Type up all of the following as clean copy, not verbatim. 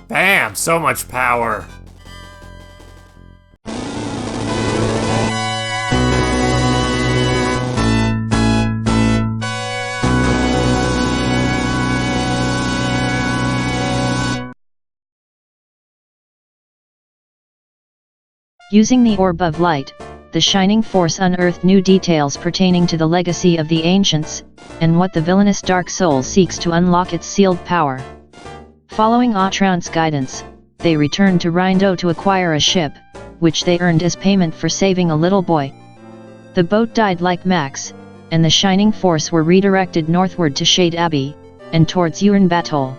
Bam! So much power. Using the Orb of Light, the Shining Force unearthed new details pertaining to the legacy of the Ancients, and what the villainous Dark Soul seeks to unlock its sealed power. Following Autron's guidance, they returned to Rindo to acquire a ship, which they earned as payment for saving a little boy. The boat died like Max, and the Shining Force were redirected northward to Shade Abbey, and towards Uran Batol.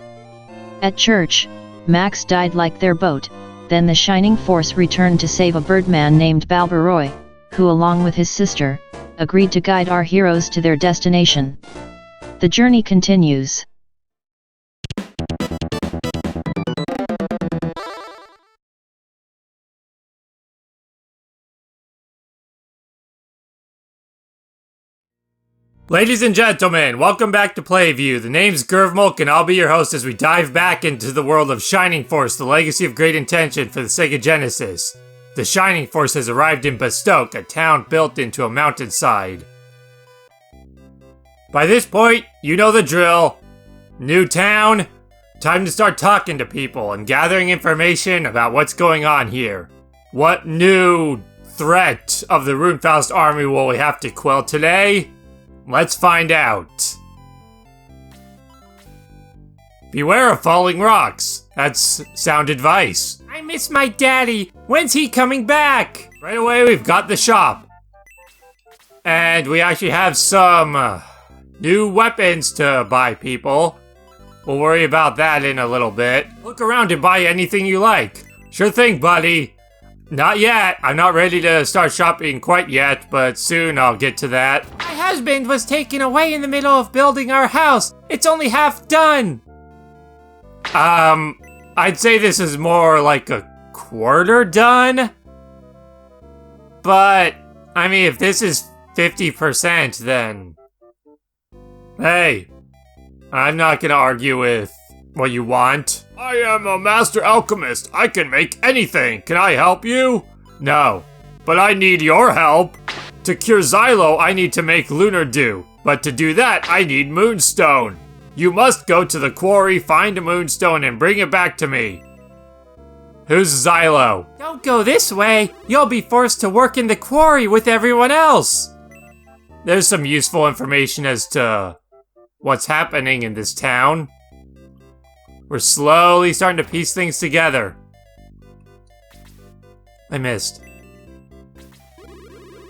At church, Max died like their boat. Then the Shining Force returned to save a birdman named Balbaroy, who along with his sister, agreed to guide our heroes to their destination. The journey continues. Ladies and gentlemen, welcome back to PlayView. The name's gurvmlk and I'll be your host as we dive back into the world of Shining Force, the legacy of great intention for the Sega Genesis. The Shining Force has arrived in Bustoke, a town built into a mountainside. By this point, you know the drill. New town, time to start talking to people and gathering information about what's going on here. What new threat of the Runefaust army will we have to quell today? Let's find out. Beware of falling rocks. That's sound advice. I miss my daddy. When's he coming back? Right away, we've got the shop. And we actually have some new weapons to buy people. We'll worry about that in a little bit. Look around and buy anything you like. Sure thing, buddy. Not yet. I'm not ready to start shopping quite yet, but soon I'll get to that. My husband was taken away in the middle of building our house. It's only half done. I'd say this is more like a quarter done. But, I mean, if this is 50%, then... Hey, I'm not gonna argue with what you want. I am a master alchemist. I can make anything. Can I help you? No, but I need your help. To cure Xylo, I need to make lunar dew. But to do that, I need moonstone. You must go to the quarry, find a moonstone, and bring it back to me. Who's Xylo? Don't go this way. You'll be forced to work in the quarry with everyone else. There's some useful information as to what's happening in this town. We're slowly starting to piece things together. I missed.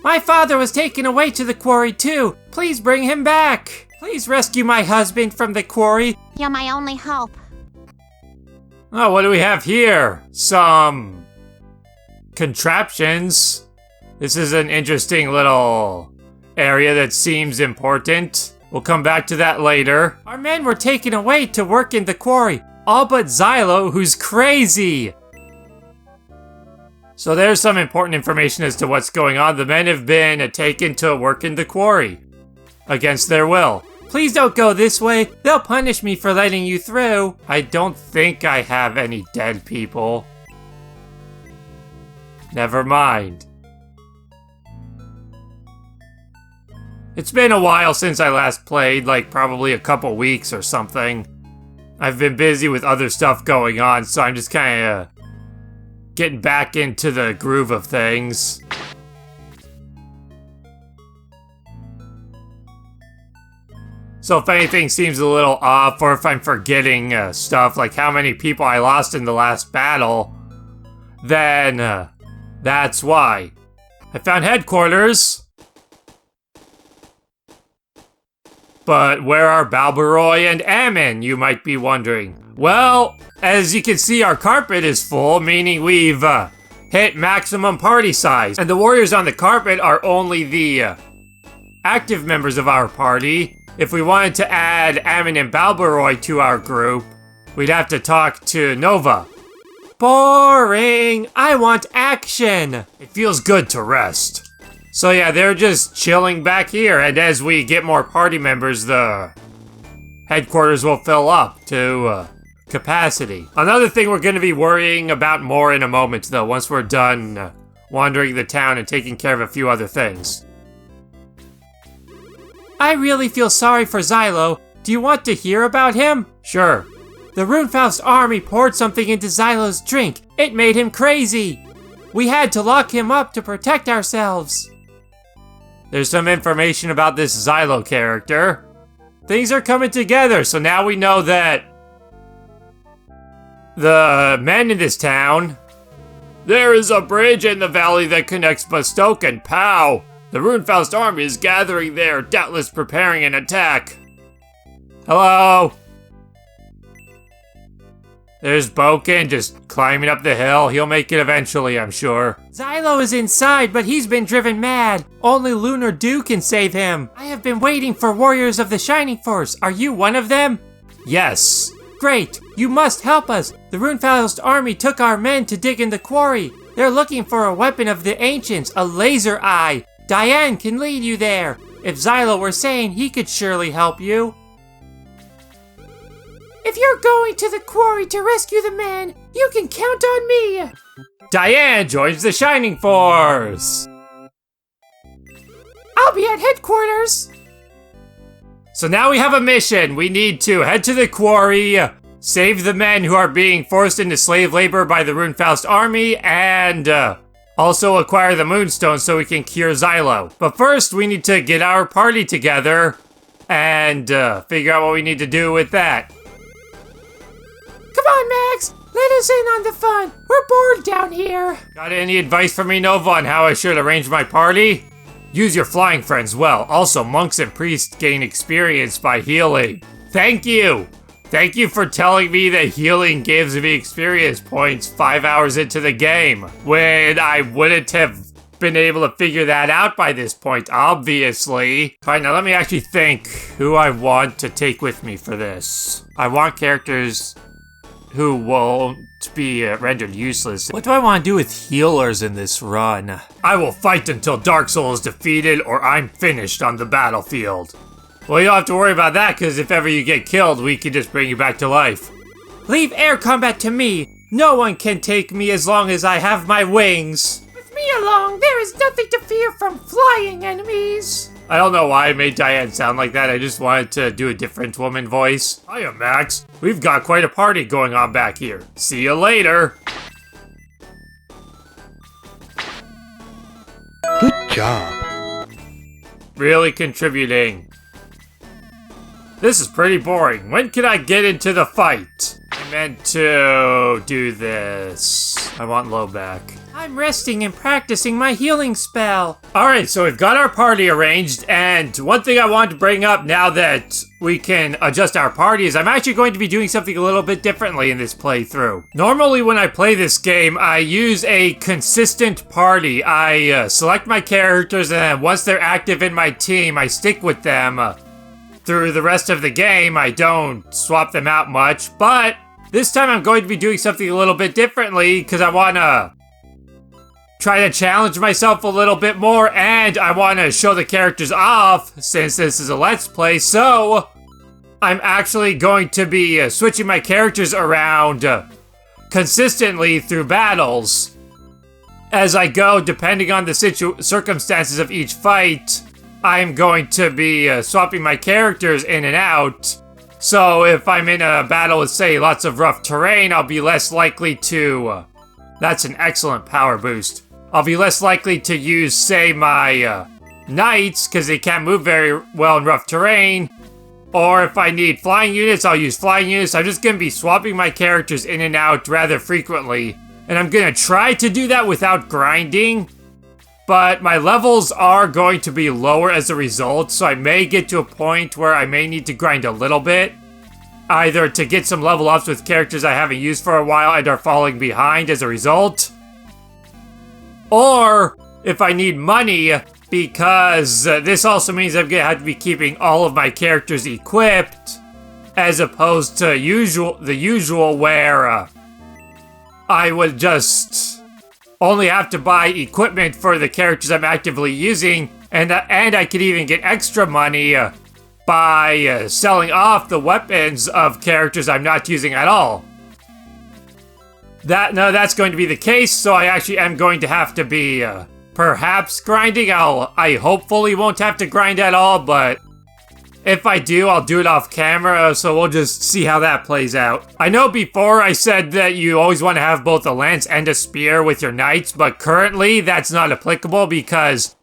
My father was taken away to the quarry too. Please bring him back. Please rescue my husband from the quarry. You're my only hope. Oh, what do we have here? Some contraptions. This is an interesting little area that seems important. We'll come back to that later. Our men were taken away to work in the quarry. All but Xylo, who's crazy. So there's some important information as to what's going on. The men have been taken to work in the quarry. Against their will. Please don't go this way. They'll punish me for letting you through. I don't think I have any dead people. Never mind. It's been a while since I last played, like probably a couple weeks or something. I've been busy with other stuff going on, so I'm just kinda getting back into the groove of things. So if anything seems a little off, or if I'm forgetting stuff, like how many people I lost in the last battle, then that's why. I found headquarters. But where are Balbaroy and Ammon, you might be wondering? Well, as you can see, our carpet is full, meaning we've hit maximum party size. And the warriors on the carpet are only the active members of our party. If we wanted to add Ammon and Balbaroy to our group, we'd have to talk to Nova. Boring! I want action! It feels good to rest. So yeah, they're just chilling back here, and as we get more party members, the headquarters will fill up to capacity. Another thing we're going to be worrying about more in a moment, though, once we're done wandering the town and taking care of a few other things. I really feel sorry for Xylo. Do you want to hear about him? Sure. The Runefaust army poured something into Xylo's drink. It made him crazy. We had to lock him up to protect ourselves. There's some information about this Xylo character. Things are coming together, so now we know that the men in this town... There is a bridge in the valley that connects Bustoke and Pow. The Runefaust army is gathering there, doubtless preparing an attack. Hello? There's Boken just climbing up the hill. He'll make it eventually, I'm sure. Xylo is inside, but he's been driven mad. Only Lunar Dew can save him. I have been waiting for warriors of the Shining Force. Are you one of them? Yes. Great. You must help us. The Runefaust army took our men to dig in the quarry. They're looking for a weapon of the ancients, a laser eye. Diane can lead you there. If Xylo were sane, he could surely help you. If you're going to the quarry to rescue the men, you can count on me! Diane joins the Shining Force! I'll be at headquarters! So now we have a mission. We need to head to the quarry, save the men who are being forced into slave labor by the Runefaust army, and also acquire the Moonstone so we can cure Xylo. But first, we need to get our party together and figure out what we need to do with that. Come on, Max! Let us in on the fun! We're bored down here! Got any advice for me, Nova, on how I should arrange my party? Use your flying friends well. Also, monks and priests gain experience by healing. Thank you! Thank you for telling me that healing gives me experience points 5 hours into the game, when I wouldn't have been able to figure that out by this point, obviously. Alright, now let me actually think who I want to take with me for this. I want characters who won't be rendered useless. What do I want to do with healers in this run? I will fight until Dark Soul is defeated or I'm finished on the battlefield. Well, you don't have to worry about that, because if ever you get killed, we can just bring you back to life. Leave air combat to me. No one can take me as long as I have my wings. With me along, there is nothing to fear from flying enemies. I don't know why I made Diane sound like that. I just wanted to do a different woman voice. Hiya, Max. We've got quite a party going on back here. See you later. Good job. Really contributing. This is pretty boring. When can I get into the fight? I meant to do this. I want low back. I'm resting and practicing my healing spell. Alright, so we've got our party arranged, and one thing I want to bring up now that we can adjust our party is I'm actually going to be doing something a little bit differently in this playthrough. Normally when I play this game, I use a consistent party. I select my characters, and then once they're active in my team, I stick with them. Through the rest of the game, I don't swap them out much, but this time I'm going to be doing something a little bit differently because I want to try to challenge myself a little bit more, and I want to show the characters off since this is a Let's Play, so I'm actually going to be switching my characters around consistently through battles as I go, depending on the circumstances of each fight. I'm going to be swapping my characters in and out. So if I'm in a battle with, say, lots of rough terrain, I'll be less likely to... that's an excellent power boost. I'll be less likely to use, say, my knights, because they can't move very well in rough terrain. Or if I need flying units, I'll use flying units. I'm just going to be swapping my characters in and out rather frequently. And I'm going to try to do that without grinding. But my levels are going to be lower as a result, so I may get to a point where I may need to grind a little bit. Either to get some level ups with characters I haven't used for a while and are falling behind as a result. Or if I need money, because this also means I'm going to have to be keeping all of my characters equipped, as opposed to the usual where I would just only have to buy equipment for the characters I'm actively using, and I could even get extra money by selling off the weapons of characters I'm not using at all. That's going to be the case, so I actually am going to have to be perhaps grinding. I hopefully won't have to grind at all, but if I do, I'll do it off camera, so we'll just see how that plays out. I know before I said that you always want to have both a lance and a spear with your knights, but currently that's not applicable because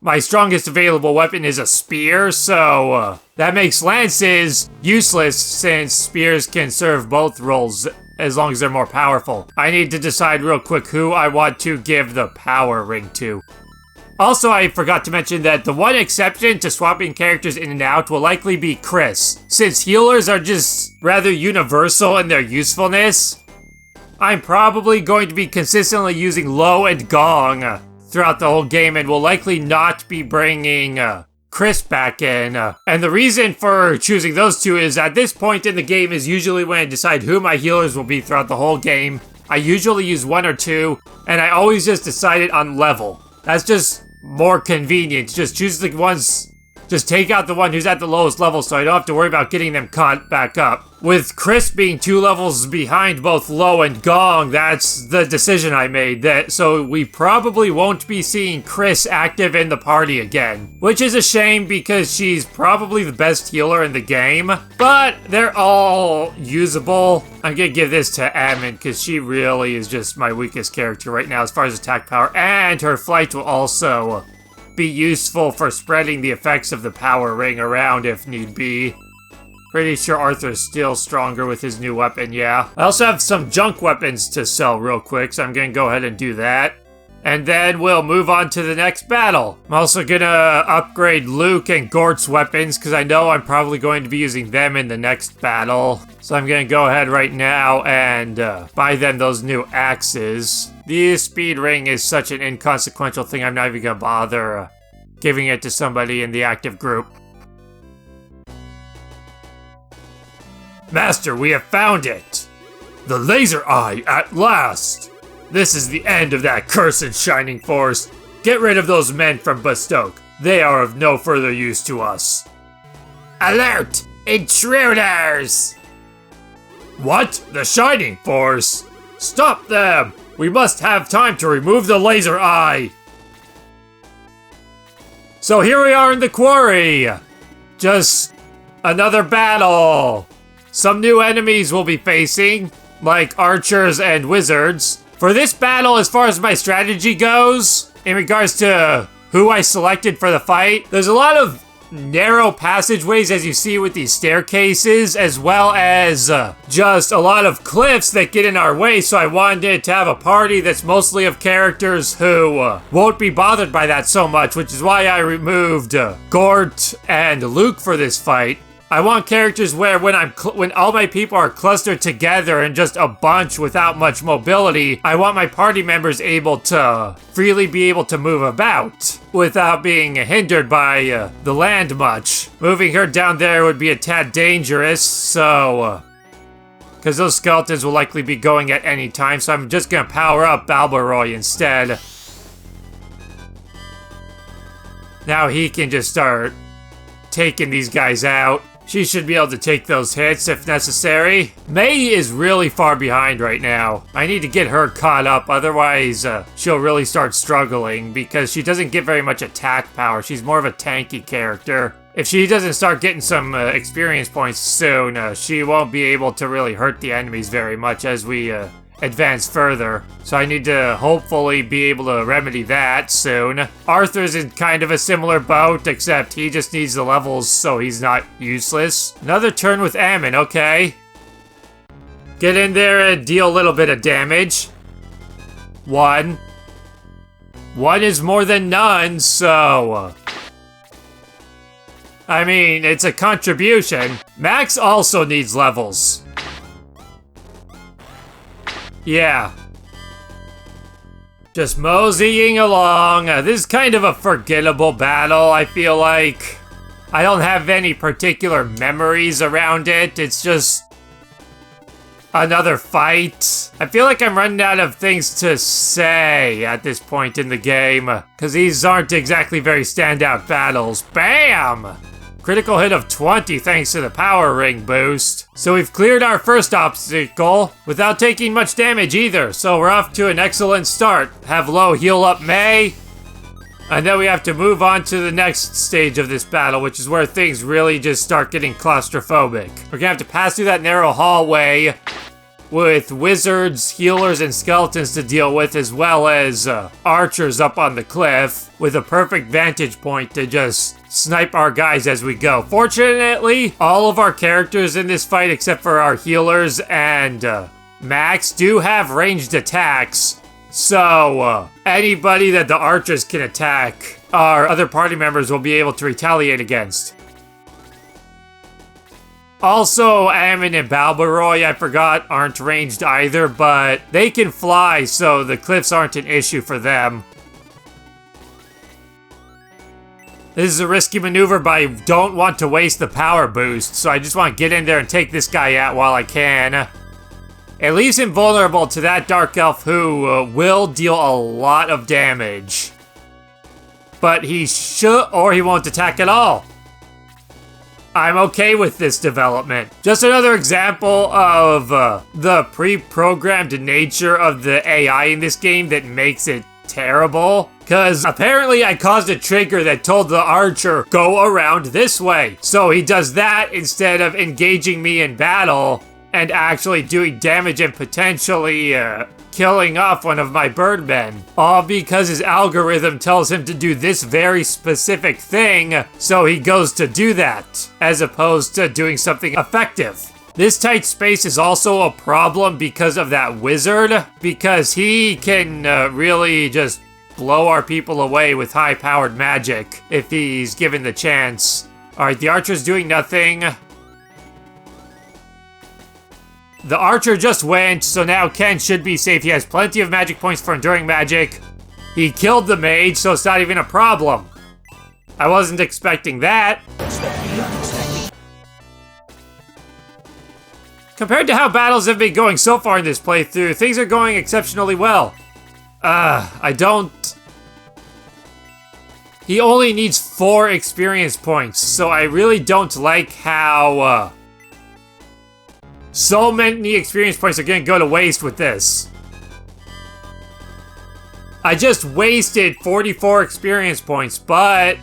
my strongest available weapon is a spear, so that makes lances useless since spears can serve both roles as long as they're more powerful. I need to decide real quick who I want to give the power ring to. Also, I forgot to mention that the one exception to swapping characters in and out will likely be Chris. Since healers are just rather universal in their usefulness, I'm probably going to be consistently using Lo and Gong throughout the whole game and will likely not be bringing Chris back in. And the reason for choosing those two is at this point in the game is usually when I decide who my healers will be throughout the whole game. I usually use one or two, and I always just decide it on level. That's just more convenient. Just choose the ones, just take out the one who's at the lowest level so I don't have to worry about getting them caught back up. With Chris being 2 levels behind both Lo and Gong, that's the decision I made. So we probably won't be seeing Chris active in the party again. Which is a shame because she's probably the best healer in the game. But they're all usable. I'm gonna give this to Ammon because she really is just my weakest character right now as far as attack power. And her flight will also be useful for spreading the effects of the power ring around if need be. Pretty sure Arthur's still stronger with his new weapon, yeah. I also have some junk weapons to sell real quick, so I'm gonna go ahead and do that. And then we'll move on to the next battle. I'm also gonna upgrade Luke and Gort's weapons, because I know I'm probably going to be using them in the next battle. So I'm gonna go ahead right now and buy them those new axes. The speed ring is such an inconsequential thing, I'm not even gonna bother giving it to somebody in the active group. Master, we have found it! The laser eye, at last! This is the end of that cursed shining force. Get rid of those men from Bustoke. They are of no further use to us. Alert! Intruders! What? The shining force? Stop them! We must have time to remove the laser eye! So here we are in the quarry! Just another battle! Some new enemies we'll be facing, like archers and wizards. For this battle, as far as my strategy goes, in regards to who I selected for the fight, there's a lot of narrow passageways as you see with these staircases, as well as just a lot of cliffs that get in our way, so I wanted to have a party that's mostly of characters who won't be bothered by that so much, which is why I removed Gort and Luke for this fight. I want characters where when all my people are clustered together in just a bunch without much mobility, I want my party members able to freely be able to move about without being hindered by the land much. Moving her down there would be a tad dangerous, so because those skeletons will likely be going at any time, so I'm just gonna power up Balbaroy instead. Now he can just start taking these guys out. She should be able to take those hits if necessary. May is really far behind right now. I need to get her caught up, otherwise she'll really start struggling because she doesn't get very much attack power. She's more of a tanky character. If she doesn't start getting some experience points soon, she won't be able to really hurt the enemies very much as we advance further. So I need to hopefully be able to remedy that soon. Arthur's in kind of a similar boat, except he just needs the levels so he's not useless. Another turn with Ammon, okay. Get in there and deal a little bit of damage. 1. 1 is more than none, so I mean, it's a contribution. Max also needs levels. Yeah. Just moseying along. This is kind of a forgettable battle, I feel like. I don't have any particular memories around it. It's just another fight. I feel like I'm running out of things to say at this point in the game, because these aren't exactly very standout battles. Bam! Critical hit of 20 thanks to the power ring boost. So we've cleared our first obstacle without taking much damage either. So we're off to an excellent start. Have Lo heal up May. And then we have to move on to the next stage of this battle, which is where things really just start getting claustrophobic. We're gonna have to pass through that narrow hallway with wizards, healers, and skeletons to deal with, as well as archers up on the cliff with a perfect vantage point to just snipe our guys as we go. Fortunately, all of our characters in this fight, except for our healers and Max, do have ranged attacks. So, anybody that the archers can attack, our other party members will be able to retaliate against. Also, Ammon and Balbaroy, I forgot, aren't ranged either, but they can fly, so the cliffs aren't an issue for them. This is a risky maneuver, but I don't want to waste the power boost, so I just want to get in there and take this guy out while I can. It leaves him vulnerable to that Dark Elf who will deal a lot of damage. But he should, or he won't attack at all. I'm okay with this development. Just another example of the pre-programmed nature of the AI in this game that makes it terrible. Because apparently I caused a trigger that told the archer, go around this way. So he does that instead of engaging me in battle and actually doing damage and potentially killing off one of my birdmen. All because his algorithm tells him to do this very specific thing, so he goes to do that, as opposed to doing something effective. This tight space is also a problem because of that wizard, because he can really just blow our people away with high-powered magic if he's given the chance. Alright, the archer's doing nothing. The archer just went, so now Ken should be safe. He has plenty of magic points for enduring magic. He killed the mage, so it's not even a problem. I wasn't expecting that. Compared to how battles have been going so far in this playthrough, things are going exceptionally well. I don't... He only needs 4 experience points, so I really don't like how, so many experience points are gonna go to waste with this. I just wasted 44 experience points, but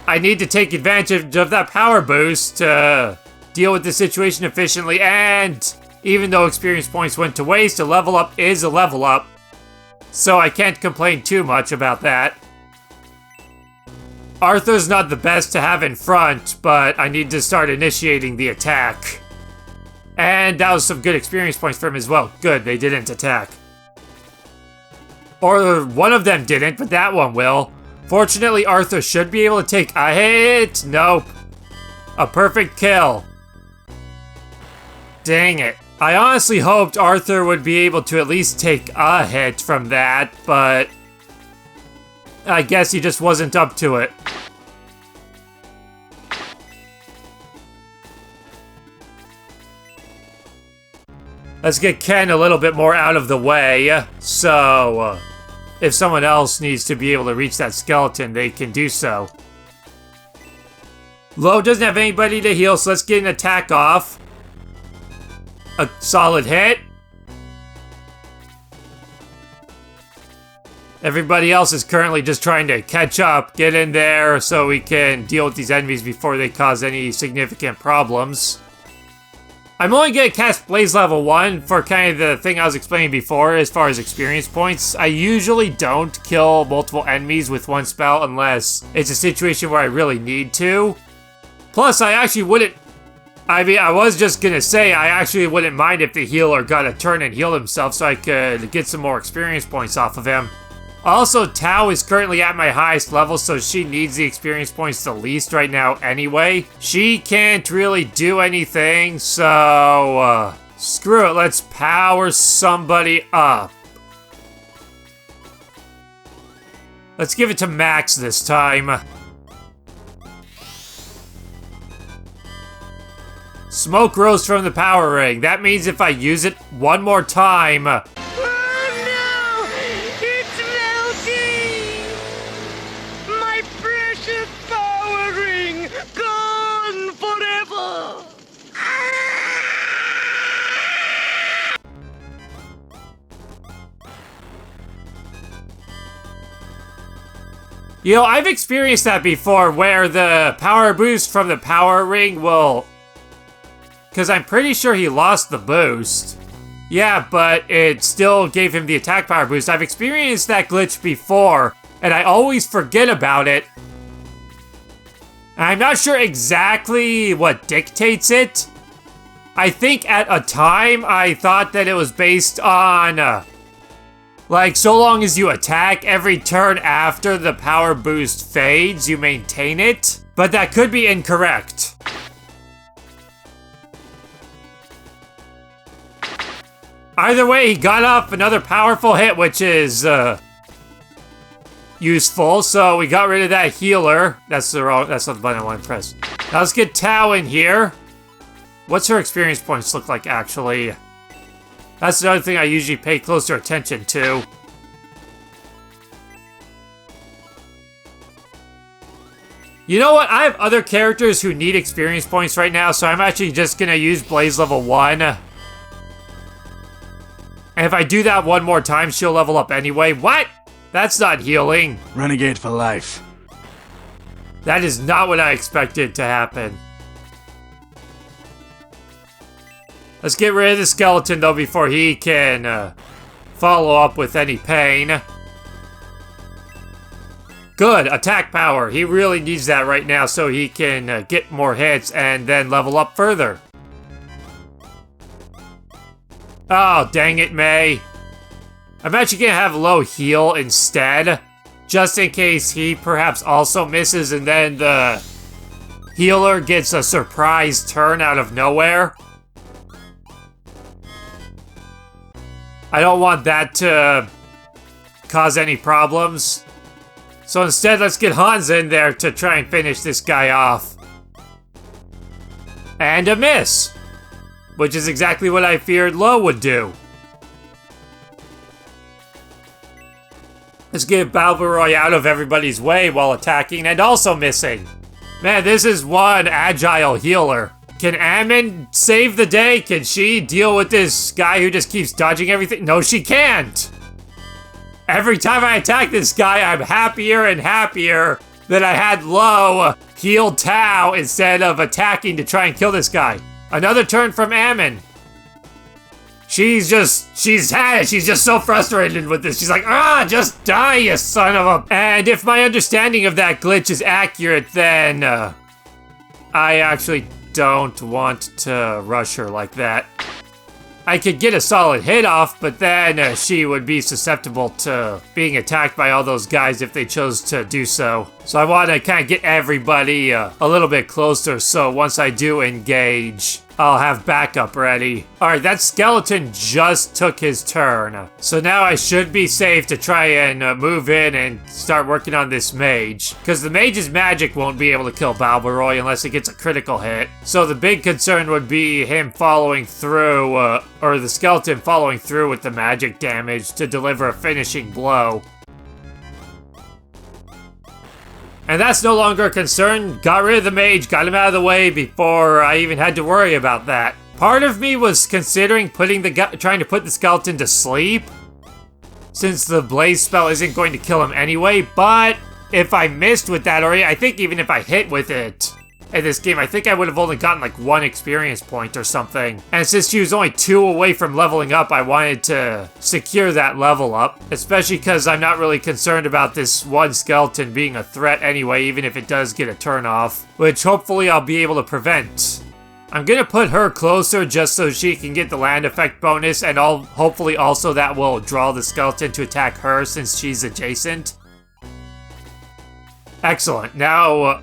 I need to take advantage of that power boost to deal with the situation efficiently, and even though experience points went to waste, a level up is a level up, so I can't complain too much about that. Arthur's not the best to have in front, but I need to start initiating the attack. And that was some good experience points for him as well. Good, they didn't attack. Or one of them didn't, but that one will. Fortunately, Arthur should be able to take a hit. Nope. A perfect kill. Dang it. I honestly hoped Arthur would be able to at least take a hit from that, but I guess he just wasn't up to it. Let's get Ken a little bit more out of the way, so if someone else needs to be able to reach that skeleton, they can do so. Lo doesn't have anybody to heal, so let's get an attack off. A solid hit. Everybody else is currently just trying to catch up, get in there so we can deal with these enemies before they cause any significant problems. I'm only going to cast Blaze level 1 for kind of the thing I was explaining before as far as experience points. I usually don't kill multiple enemies with one spell unless it's a situation where I really need to. Plus, I actually wouldn't... I mean, I was just going to say I actually wouldn't mind if the healer got a turn and healed himself so I could get some more experience points off of him. Also, Tao is currently at my highest level, so she needs the experience points the least right now anyway. She can't really do anything, so screw it, let's power somebody up. Let's give it to Max this time. Smoke rose from the power ring. That means if I use it one more time... My precious power ring gone! You know, I've experienced that before where the power boost from the power ring will... Because I'm pretty sure he lost the boost. Yeah, but it still gave him the attack power boost. I've experienced that glitch before, and I always forget about it. I'm not sure exactly what dictates it. I think at a time I thought that it was based on... like, so long as you attack every turn after the power boost fades, you maintain it. But that could be incorrect. Either way, he got off another powerful hit, which is useful. So we got rid of that healer. That's not the button I want to press. Now let's get Tao in here. What's her experience points look like, actually? That's another thing I usually pay closer attention to. You know what? I have other characters who need experience points right now, so I'm actually just gonna use Blaze level 1. And if I do that one more time, she'll level up anyway. What? That's not healing. Renegade for life. That is not what I expected to happen. Let's get rid of the skeleton, though, before he can follow up with any pain. Good, attack power. He really needs that right now so he can get more hits and then level up further. Oh, dang it, May. I'm actually going to have low heal instead, just in case he perhaps also misses and then the healer gets a surprise turn out of nowhere. I don't want that to cause any problems. So instead, let's get Hans in there to try and finish this guy off. And a miss! Which is exactly what I feared Lo would do. Let's get Balveroy out of everybody's way while attacking and also missing. Man, this is one agile healer. Can Ammon save the day? Can she deal with this guy who just keeps dodging everything? No, she can't! Every time I attack this guy, I'm happier and happier that I had Lo heal Tao instead of attacking to try and kill this guy. Another turn from Ammon. She's just so frustrated with this. She's like, just die, you son of a... And if my understanding of that glitch is accurate, then I actually don't want to rush her like that. I could get a solid hit off, but then she would be susceptible to being attacked by all those guys if they chose to do so. So I want to kind of get everybody a little bit closer, so once I do engage, I'll have backup ready. Alright, that skeleton just took his turn. So now I should be safe to try and move in and start working on this mage. Because the mage's magic won't be able to kill Balveroy unless it gets a critical hit. So the big concern would be him following through, or the skeleton following through with the magic damage to deliver a finishing blow. And that's no longer a concern. Got rid of the mage, got him out of the way before I even had to worry about that. Part of me was considering trying to put the skeleton to sleep, since the blaze spell isn't going to kill him anyway, but if I missed with that, or I think even if I hit with it in this game, I think I would have only gotten like 1 experience point or something. And since she was only 2 away from leveling up, I wanted to secure that level up. Especially because I'm not really concerned about this one skeleton being a threat anyway, even if it does get a turn off. Which hopefully I'll be able to prevent. I'm gonna put her closer just so she can get the land effect bonus, and hopefully also that will draw the skeleton to attack her since she's adjacent. Excellent. Now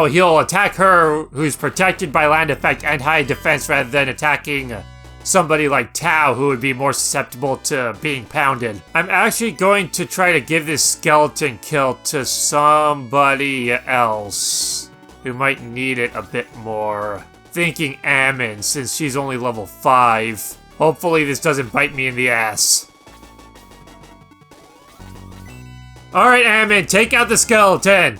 he'll attack her, who's protected by land effect and high defense, rather than attacking somebody like Tao, who would be more susceptible to being pounded. I'm actually going to try to give this skeleton kill to somebody else who might need it a bit more. Thinking Ammon, since she's only level 5. Hopefully this doesn't bite me in the ass. Alright, Ammon, take out the skeleton!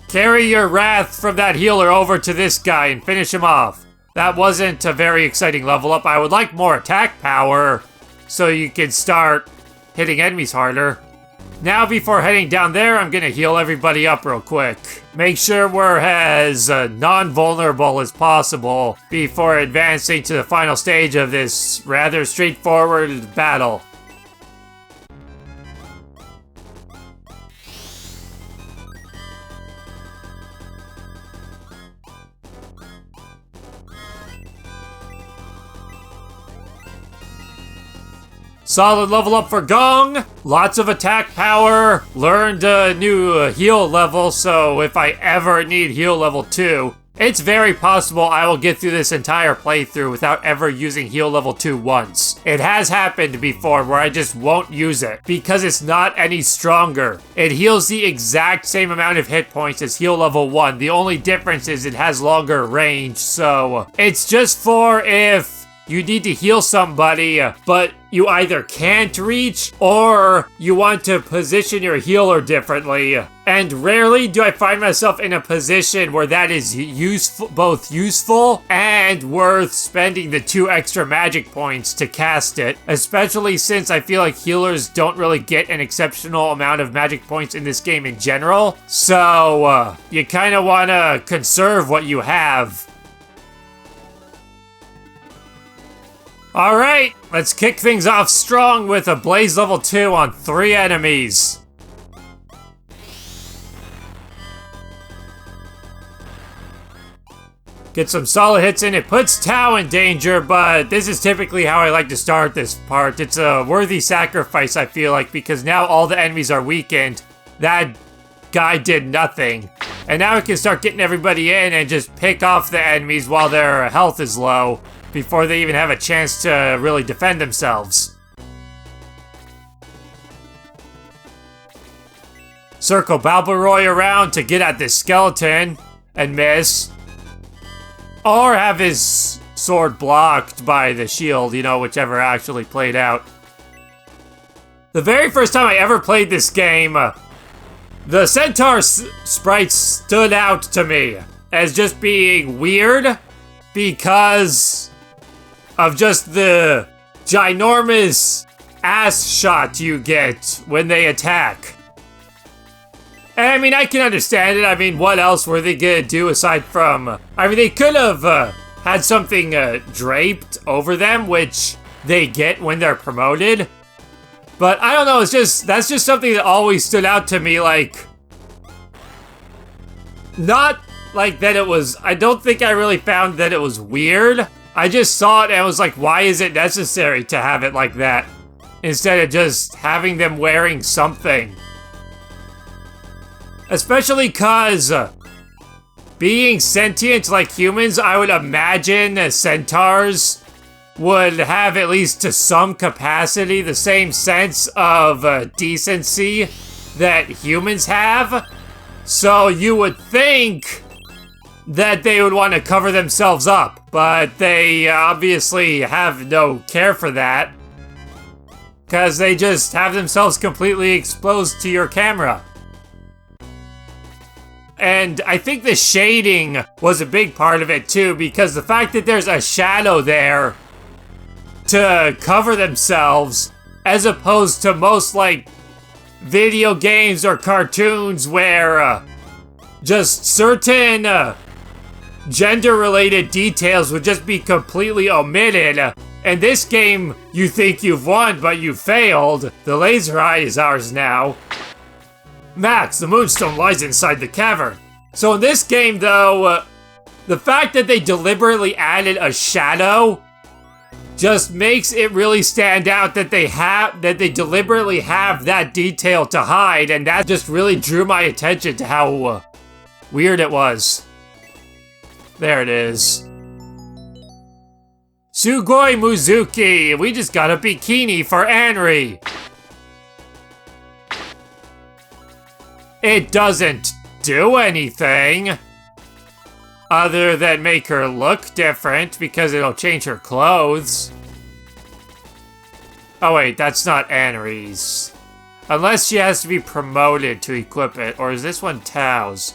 Carry your wrath from that healer over to this guy and finish him off. That wasn't a very exciting level up. I would like more attack power so you can start hitting enemies harder. Now before heading down there, I'm gonna heal everybody up real quick. Make sure we're as non-vulnerable as possible before advancing to the final stage of this rather straightforward battle. Solid level up for Gong, lots of attack power, learned a new heal level, so if I ever need heal level 2, it's very possible I will get through this entire playthrough without ever using heal level 2 once. It has happened before where I just won't use it because it's not any stronger. It heals the exact same amount of hit points as heal level 1. The only difference is it has longer range, so it's just for if you need to heal somebody, but you either can't reach or you want to position your healer differently. And rarely do I find myself in a position where that is both useful and worth spending the 2 extra magic points to cast it, especially since I feel like healers don't really get an exceptional amount of magic points in this game in general. So, you kind of want to conserve what you have. Alright, let's kick things off strong with a Blaze level 2 on 3 enemies. Get some solid hits in. It puts Tao in danger, but this is typically how I like to start this part. It's a worthy sacrifice, I feel like, because now all the enemies are weakened. That guy did nothing. And now we can start getting everybody in and just pick off the enemies while their health is low, before they even have a chance to really defend themselves. Circle Balbaroy around to get at this skeleton and miss. Or have his sword blocked by the shield, you know, whichever actually played out. The very first time I ever played this game, the centaur sprites stood out to me as just being weird because of just the ginormous ass shot you get when they attack. And I mean, I can understand it. I mean, what else were they gonna do aside from... I mean, they could have had something draped over them, which they get when they're promoted. But I don't know, it's just... that's just something that always stood out to me, like... not like that it was... I don't think I really found that it was weird. I just saw it and I was like, why is it necessary to have it like that? Instead of just having them wearing something. Especially cause being sentient like humans, I would imagine centaurs would have, at least to some capacity, the same sense of decency that humans have. So you would think that they would want to cover themselves up, but they obviously have no care for that, because they just have themselves completely exposed to your camera. And I think the shading was a big part of it too, because the fact that there's a shadow there to cover themselves, as opposed to most like video games or cartoons where just certain gender-related details would just be completely omitted. In this game, you think you've won, but you failed. The laser eye is ours now. Max, the moonstone lies inside the cavern. So in this game, though, the fact that they deliberately added a shadow just makes it really stand out that they deliberately have that detail to hide, and that just really drew my attention to how weird it was. There it is. Sugoi Muzuki, we just got a bikini for Anri. It doesn't do anything other than make her look different because it'll change her clothes. Oh wait, that's not Anri's. Unless she has to be promoted to equip it, or is this one Tao's?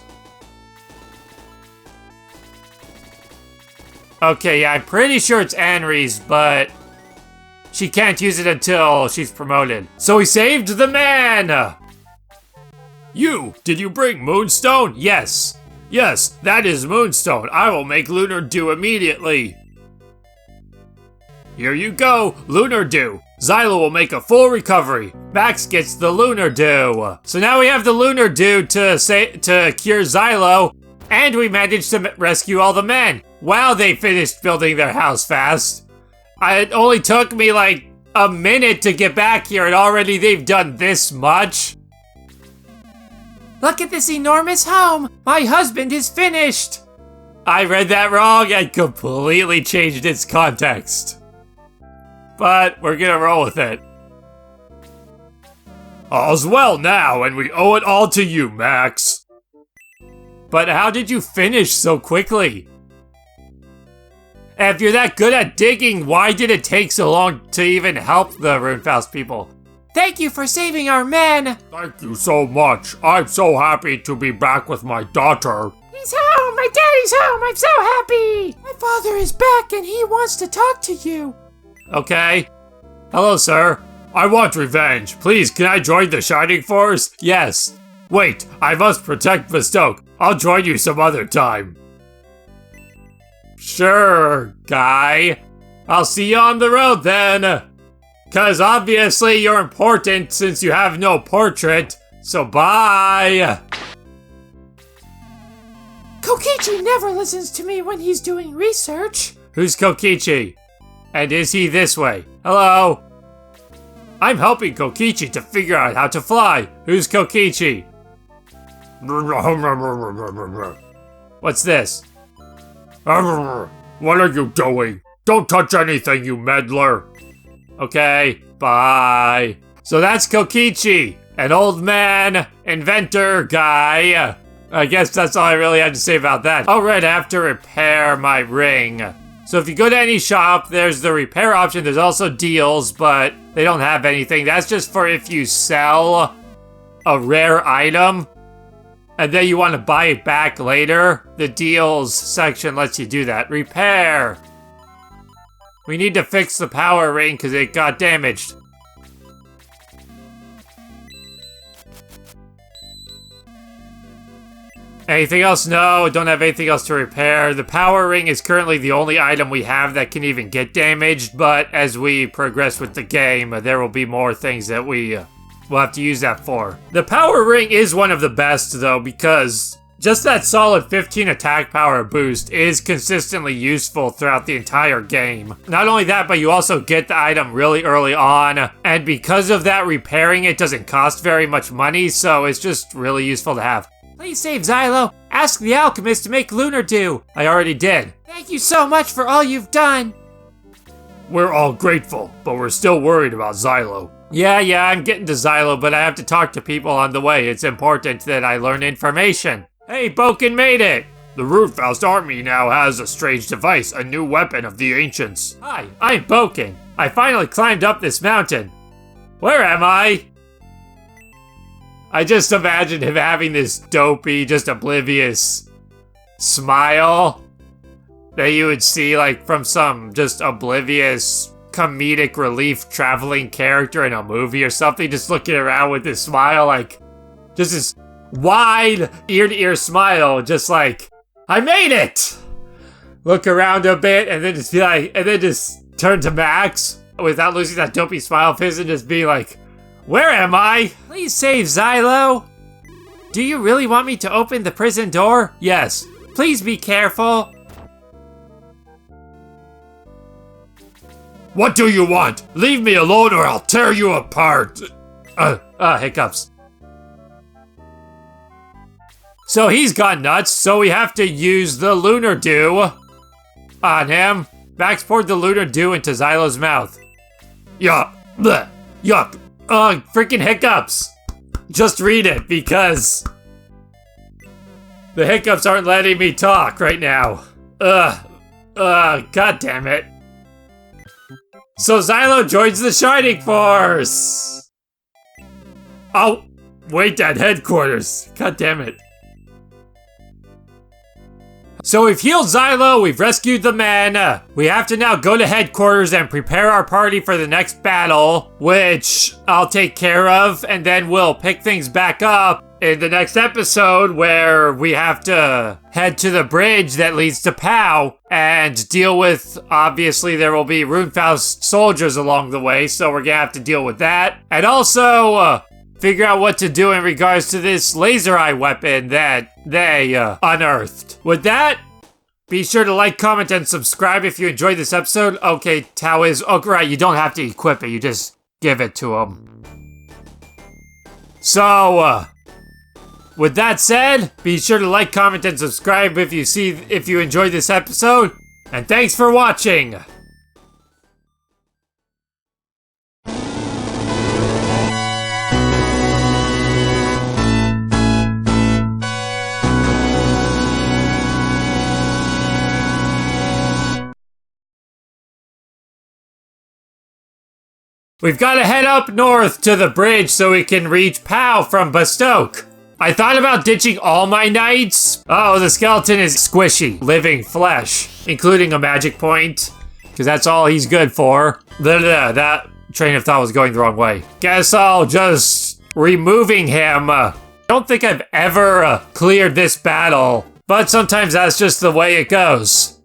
Okay, yeah, I'm pretty sure it's Anri's, but she can't use it until she's promoted. So we saved the man! You! Did you bring Moonstone? Yes. Yes, that is Moonstone. I will make Lunar Dew immediately. Here you go, Lunar Dew. Xylo will make a full recovery. Max gets the Lunar Dew. So now we have the Lunar Dew to cure Xylo, and we managed to rescue all the men. Wow, they finished building their house fast. It only took me like a minute to get back here, and already they've done this much. Look at this enormous home! My husband is finished! I read that wrong and completely changed its context. But we're gonna roll with it. All's well now, and we owe it all to you, Max. But how did you finish so quickly? And if you're that good at digging, why did it take so long to even help the Runefaust people? Thank you for saving our men! Thank you so much. I'm so happy to be back with my daughter. He's home! My daddy's home! I'm so happy! My father is back and he wants to talk to you. Okay. Hello, sir. I want revenge. Please, can I join the Shining Force? Yes. Wait, I must protect Bustoke. I'll join you some other time. Sure, guy. I'll see you on the road then. 'Cause obviously you're important since you have no portrait. So bye. Kokichi never listens to me when he's doing research. Who's Kokichi? And is he this way? Hello? I'm helping Kokichi to figure out how to fly. Who's Kokichi? What's this? What are you doing? Don't touch anything, you meddler. Okay, bye. So that's Kokichi, an old man, inventor guy. I guess that's all I really have to say about that. Alright, I have to repair my ring. So if you go to any shop, there's the repair option. There's also deals, but they don't have anything. That's just for if you sell a rare item, and then you want to buy it back later. The deals section lets you do that. Repair. We need to fix the power ring because it got damaged. Anything else? No, don't have anything else to repair. The power ring is currently the only item we have that can even get damaged, but as we progress with the game, there will be more things that we will have to use that for. The power ring is one of the best, though, because just that solid 15 attack power boost is consistently useful throughout the entire game. Not only that, but you also get the item really early on, and because of that, repairing it doesn't cost very much money, so it's just really useful to have. Please save Xylo. Ask the alchemist to make Lunar Dew. I already did. Thank you so much for all you've done. We're all grateful, but we're still worried about Xylo. Yeah, I'm getting to Xylo, but I have to talk to people on the way. It's important that I learn information. Hey, Boken made it! The Runefaust army now has a strange device, a new weapon of the ancients. Hi, I'm Boken. I finally climbed up this mountain. Where am I? I just imagined him having this dopey, just oblivious smile that you would see like from some just oblivious comedic relief traveling character in a movie or something, just looking around with this smile, like just this wide ear-to-ear smile, just like, I made it! Look around a bit and then just be like, and then just turn to Max without losing that dopey smile of his and just be like, where am I? Please save Xylo. Do you really want me to open the prison door? Yes. Please be careful. What do you want? Leave me alone or I'll tear you apart. Hiccups. So he's gone nuts, so we have to use the Lunar Dew on him. Max poured the Lunar Dew into Xylo's mouth. Yup. Bleh. Yup. Freaking hiccups. Just read it, because the hiccups aren't letting me talk right now. God damn it. So Xylo joins the Shining Force! Oh, wait, at headquarters. God damn it. So we've healed Xylo, we've rescued the men. We have to now go to headquarters and prepare our party for the next battle, which I'll take care of, and then we'll pick things back up in the next episode where we have to head to the bridge that leads to POW and deal with, obviously there will be Runefaust soldiers along the way, so we're gonna have to deal with that. And also, figure out what to do in regards to this laser eye weapon that they unearthed. With that, be sure to like, comment, and subscribe if you enjoyed this episode. Okay, Tao is... Oh, right, you don't have to equip it. You just give it to him. So, with that said, be sure to like, comment, and subscribe if you enjoyed this episode. And thanks for watching! We've got to head up north to the bridge so we can reach POW from Bustoke. I thought about ditching all my knights. Oh, the skeleton is squishy, living flesh, including a magic point, because that's all he's good for. That train of thought was going the wrong way. Guess I'll just removing him. I don't think I've ever cleared this battle, but sometimes that's just the way it goes.